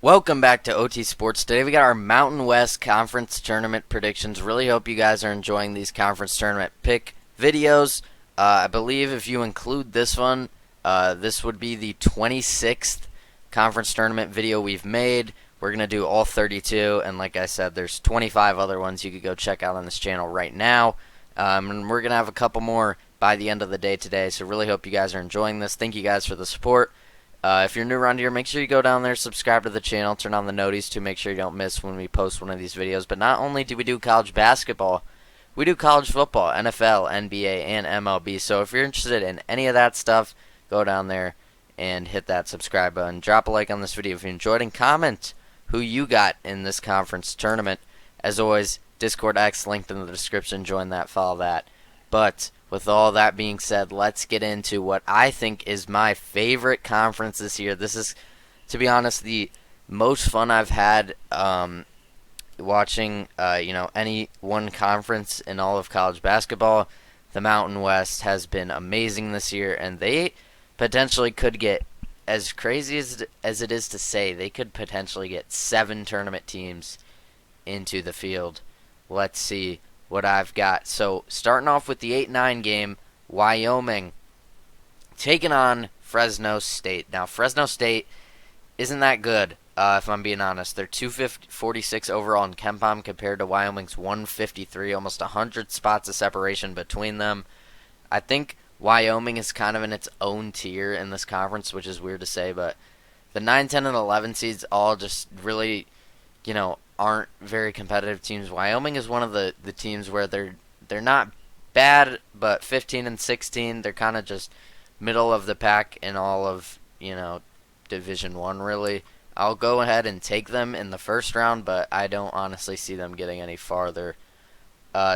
Welcome back to OT Sports. Today we got our Mountain West Conference Tournament predictions. Really hope you guys are enjoying these conference tournament pick videos. I believe if you include this one, this would be the 26th conference tournament video we've made. We're going to do all 32, and like I said, there's 25 other ones you could go check out on this channel right now. And we're going to have a couple more by the end of the day today, so really hope you guys are enjoying this. Thank you guys for the support. If you're new around here, make sure you go down there, subscribe to the channel, turn on the noties to make sure you don't miss when we post one of these videos. But not only do we do college basketball, we do college football, NFL, NBA, and MLB. So if you're interested in any of that stuff, go down there and hit that subscribe button. Drop a like on this video if you enjoyed, and comment who you got in this conference tournament. As always, Discord X linked in the description. Join that, follow that. But with all that being said, let's get into what I think is my favorite conference this year. This is, to be honest, the most fun I've had watching any one conference in all of college basketball. The Mountain West has been amazing this year, and they potentially could get, as crazy as it is to say, they could potentially get 7 tournament teams into the field. Let's see what I've got. So starting off with the 8-9 game, Wyoming taking on Fresno State. Now Fresno State isn't that good, if I'm being honest. They're 246 overall in KenPom compared to Wyoming's 153, almost 100 spots of separation between them. I think Wyoming is kind of in its own tier in this conference, which is weird to say, but the 9, 10, and 11 seeds all just really, aren't very competitive teams. Wyoming is one of the teams where they're not bad, but 15 and 16, they're kind of just middle of the pack in all of, Division 1 really. I'll go ahead and take them in the first round, but I don't honestly see them getting any farther.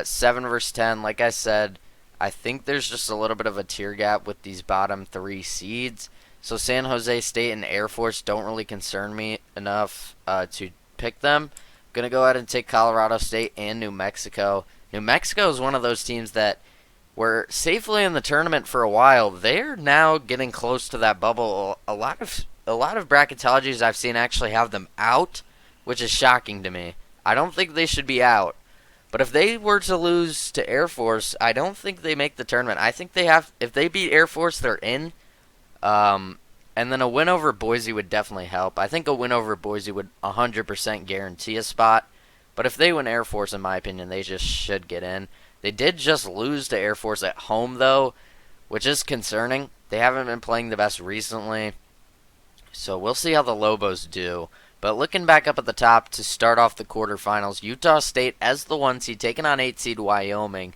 7 versus 10, like I said, I think there's just a little bit of a tier gap with these bottom 3 seeds. So San Jose State and Air Force don't really concern me enough to pick them. Going to go ahead and take Colorado State and New Mexico. New Mexico is one of those teams that were safely in the tournament for a while. They're now getting close to that bubble. A lot of bracketologies I've seen actually have them out, which is shocking to me. I don't think they should be out. But if they were to lose to Air Force, I don't think they make the tournament. I think they have, if they beat Air Force, they're in. And then a win over Boise would definitely help. I think a win over Boise would 100% guarantee a spot. But if they win Air Force, in my opinion, they just should get in. They did just lose to Air Force at home, though, which is concerning. They haven't been playing the best recently. So we'll see how the Lobos do. But looking back up at the top to start off the quarterfinals, Utah State as the 1 seed, taking on 8 seed Wyoming.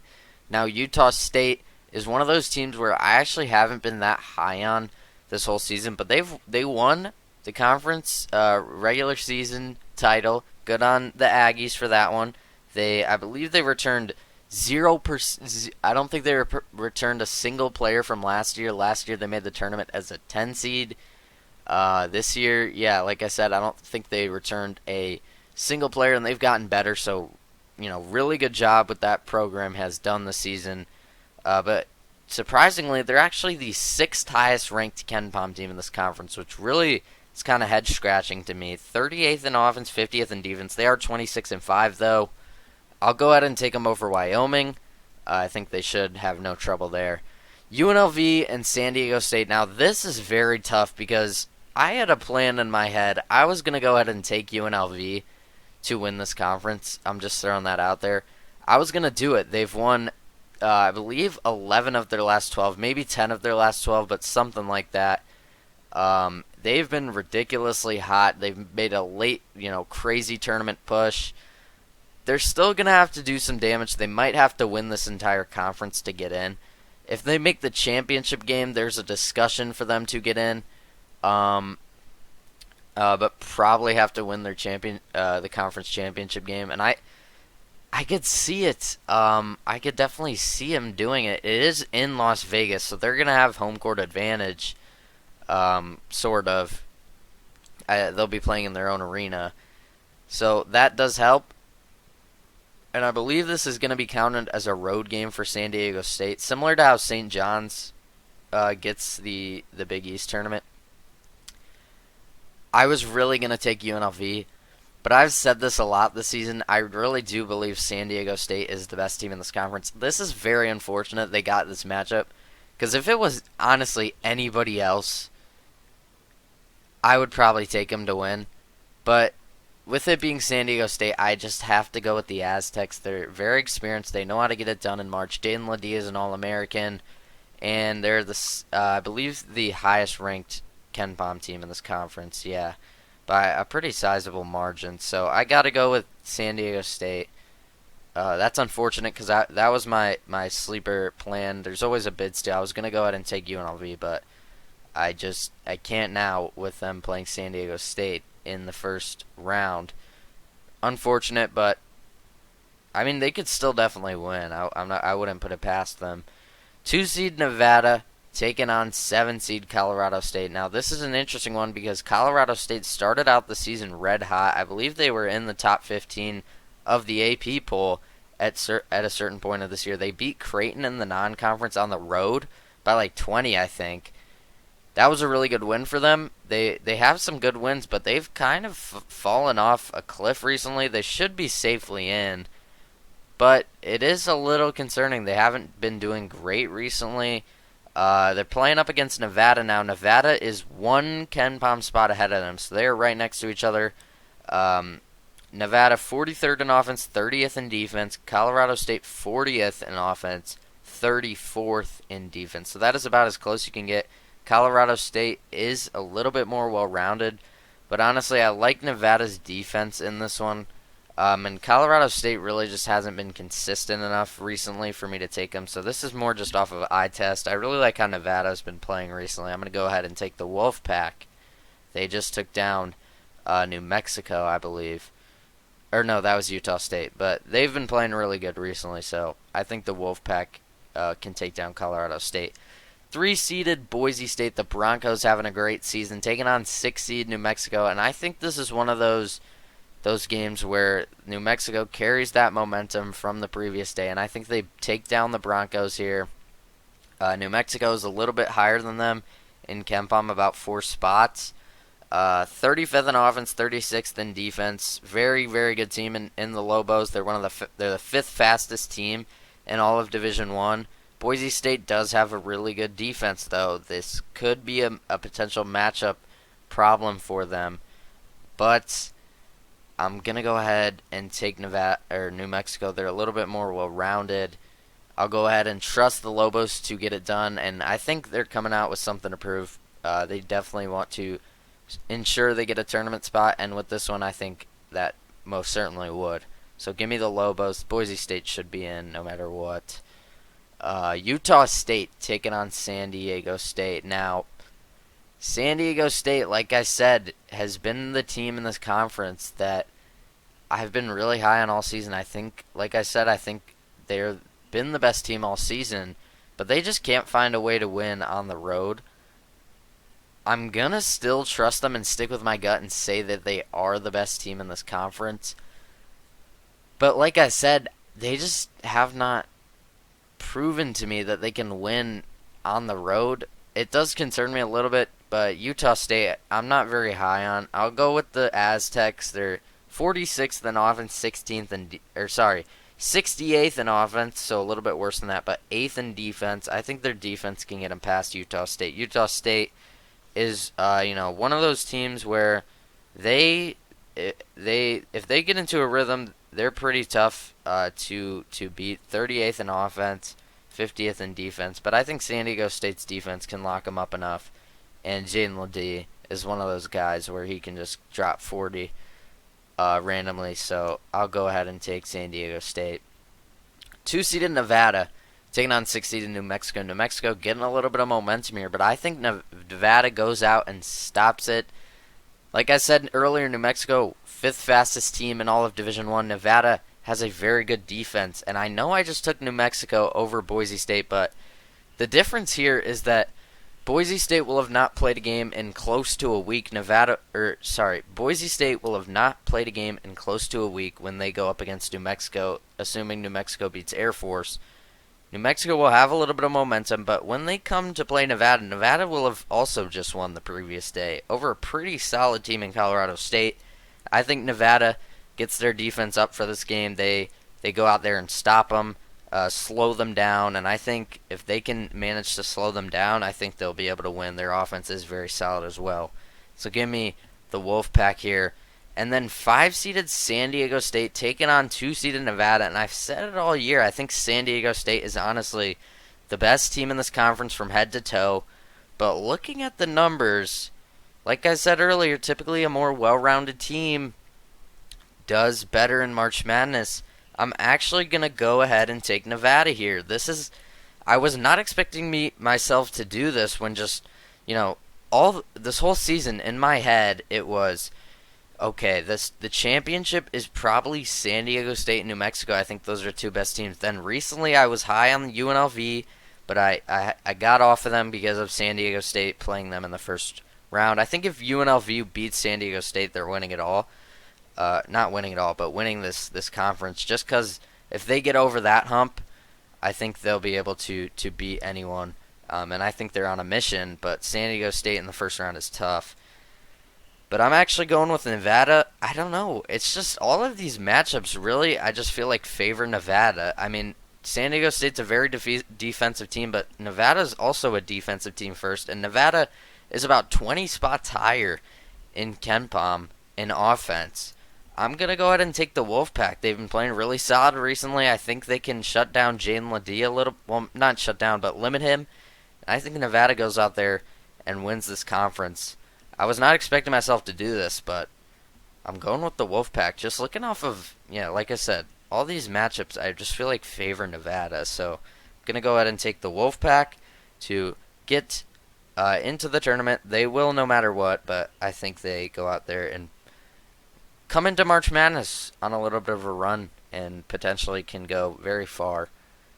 Now, Utah State is one of those teams where I actually haven't been that high on this whole season, but they won the conference regular season title. Good on the Aggies for that one. I believe they returned 0%. I don't think they returned a single player from last year. Last year they made the tournament as a 10 seed. This year, yeah, like I said, I don't think they returned a single player, and they've gotten better. So, really good job what that program has done this season. But surprisingly, they're actually the 6th highest ranked KenPom team in this conference, which really is kind of head scratching to me. 38th in offense, 50th in defense. They are 26-5 though. I'll go ahead and take them over Wyoming. I think they should have no trouble there. UNLV and San Diego State. Now this is very tough because I had a plan in my head. I was going to go ahead and take UNLV to win this conference. I'm just throwing that out there. I was going to do it. They've won I believe 11 of their last 12, maybe 10 of their last 12, but something like that. They've been ridiculously hot. They've made a late, crazy tournament push. They're still going to have to do some damage. They might have to win this entire conference to get in. If they make the championship game, there's a discussion for them to get in. But probably have to win their the conference championship game. And I could see it. I could definitely see him doing it. It is in Las Vegas, so they're going to have home court advantage, sort of. They'll be playing in their own arena. So that does help. And I believe this is going to be counted as a road game for San Diego State, similar to how St. John's gets the Big East tournament. I was really going to take UNLV, but I've said this a lot this season. I really do believe San Diego State is the best team in this conference. This is very unfortunate they got this matchup, because if it was honestly anybody else, I would probably take them to win. But with it being San Diego State, I just have to go with the Aztecs. They're very experienced. They know how to get it done in March. Dayton Ledee is an All-American, and they're I believe, the highest ranked Ken Pom team in this conference. Yeah, by a pretty sizable margin. So I got to go with San Diego State. That's unfortunate because that was my sleeper plan. There's always a bid steal. I was gonna go ahead and take UNLV, but I can't now with them playing San Diego State in the first round. Unfortunate, but I mean they could still definitely win. I wouldn't put it past them. 2-seed Nevada taking on 7-seed Colorado State. Now this is an interesting one because Colorado State started out the season red hot. I believe they were in the top 15 of the AP poll at a certain point of this year. They beat Creighton in the non-conference on the road by like 20, I think. That was a really good win for them. They have some good wins, but they've kind of fallen off a cliff recently. They should be safely in, but it is a little concerning. They haven't been doing great recently. They're playing up against Nevada now. Nevada is one Ken Pom spot ahead of them, so they're right next to each other. Nevada 43rd in offense, 30th in defense. Colorado State 40th in offense, 34th in defense. So that is about as close you can get. Colorado State is a little bit more well-rounded, but honestly, I like Nevada's defense in this one. And Colorado State really just hasn't been consistent enough recently for me to take them. So this is more just off of eye test. I really like how Nevada's been playing recently. I'm going to go ahead and take the Wolfpack. They just took down New Mexico, I believe. Or no, that was Utah State. But they've been playing really good recently, so I think the Wolfpack can take down Colorado State. 3-seeded Boise State, the Broncos having a great season, taking on 6-seed New Mexico. And I think this is one of those games where New Mexico carries that momentum from the previous day. And I think they take down the Broncos here. New Mexico is a little bit higher than them in KenPom, about 4 spots. 35th in offense, 36th in defense. Very, very good team in the Lobos. They're they're the 5th fastest team in all of Division I. Boise State does have a really good defense, though. This could be a potential matchup problem for them. But I'm going to go ahead and take Nevada or New Mexico. They're a little bit more well-rounded. I'll go ahead and trust the Lobos to get it done, and I think they're coming out with something to prove. They definitely want to ensure they get a tournament spot, and with this one I think that most certainly would. So give me the Lobos. Boise State should be in no matter what. Utah State taking on San Diego State. Now, San Diego State, like I said, has been the team in this conference that I've been really high on all season. I think, like I said, I think they've been the best team all season, but they just can't find a way to win on the road. I'm going to still trust them and stick with my gut and say that they are the best team in this conference. But like I said, they just have not proven to me that they can win on the road. It does concern me a little bit, but Utah State, I'm not very high on. I'll go with the Aztecs. They're 46th in offense, 68th in offense, so a little bit worse than that, but 8th in defense. I think their defense can get them past Utah State. Utah State is one of those teams where if they get into a rhythm, they're pretty tough to beat. 38th in offense, 50th in defense, but I think San Diego State's defense can lock them up enough, and Jaden Ledee is one of those guys where he can just drop 40 randomly, so I'll go ahead and take San Diego State. 2-seeded Nevada taking on 6-seeded New Mexico. New Mexico getting a little bit of momentum here, but I think Nevada goes out and stops it. Like I said earlier, New Mexico, 5th fastest team in all of Division I. Nevada has a very good defense, and I know I just took New Mexico over Boise State, but the difference here is that Boise State will have not played a game in close to a week. Boise State will have not played a game in close to a week when they go up against New Mexico, assuming New Mexico beats Air Force. New Mexico will have a little bit of momentum, but when they come to play Nevada, Nevada will have also just won the previous day over a pretty solid team in Colorado State. I think Nevada gets their defense up for this game. They go out there and stop them, slow them down, and I think if they can manage to slow them down, I think they'll be able to win. Their offense is very solid as well. So give me the Wolfpack here. And then 5-seeded San Diego State taking on 2-seeded Nevada. And I've said it all year. I think San Diego State is honestly the best team in this conference from head to toe. But looking at the numbers, like I said earlier, typically a more well-rounded team does better in March Madness. I'm actually going to go ahead and take Nevada here. I was not expecting myself to do this when just, this whole season in my head it was, okay, the championship is probably San Diego State and New Mexico. I think those are two best teams. Then recently I was high on UNLV, but I got off of them because of San Diego State playing them in the first round. I think if UNLV beats San Diego State, they're winning it all. Not winning it all, but winning this conference. Just because if they get over that hump, I think they'll be able to beat anyone. And I think they're on a mission, but San Diego State in the first round is tough. But I'm actually going with Nevada. I don't know. It's just all of these matchups really, I just feel like favor Nevada. I mean, San Diego State's a very defensive team, but Nevada's also a defensive team first. And Nevada is about 20 spots higher in KenPom in offense. I'm going to go ahead and take the Wolfpack. They've been playing really solid recently. I think they can shut down Jane Ledee a little. Well, not shut down, but limit him. I think Nevada goes out there and wins this conference. I was not expecting myself to do this, but I'm going with the Wolfpack. Just looking off of, like I said, all these matchups, I just feel like favor Nevada. So I'm going to go ahead and take the Wolfpack to get into the tournament. They will no matter what, but I think they go out there and come into March Madness on a little bit of a run and potentially can go very far.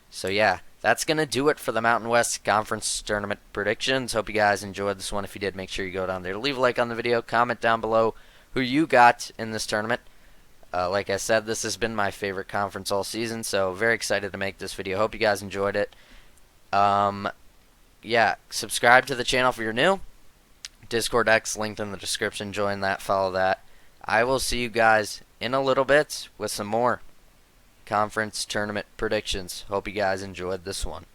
So yeah, that's going to do it for the Mountain West Conference Tournament predictions. Hope you guys enjoyed this one. If you did, make sure you go down there, leave a like on the video, comment down below who you got in this tournament. Like I said, this has been my favorite conference all season, so very excited to make this video. Hope you guys enjoyed it. Yeah, subscribe to the channel if you're new. Discord X linked in the description. Join that, follow that. I will see you guys in a little bit with some more conference tournament predictions. Hope you guys enjoyed this one.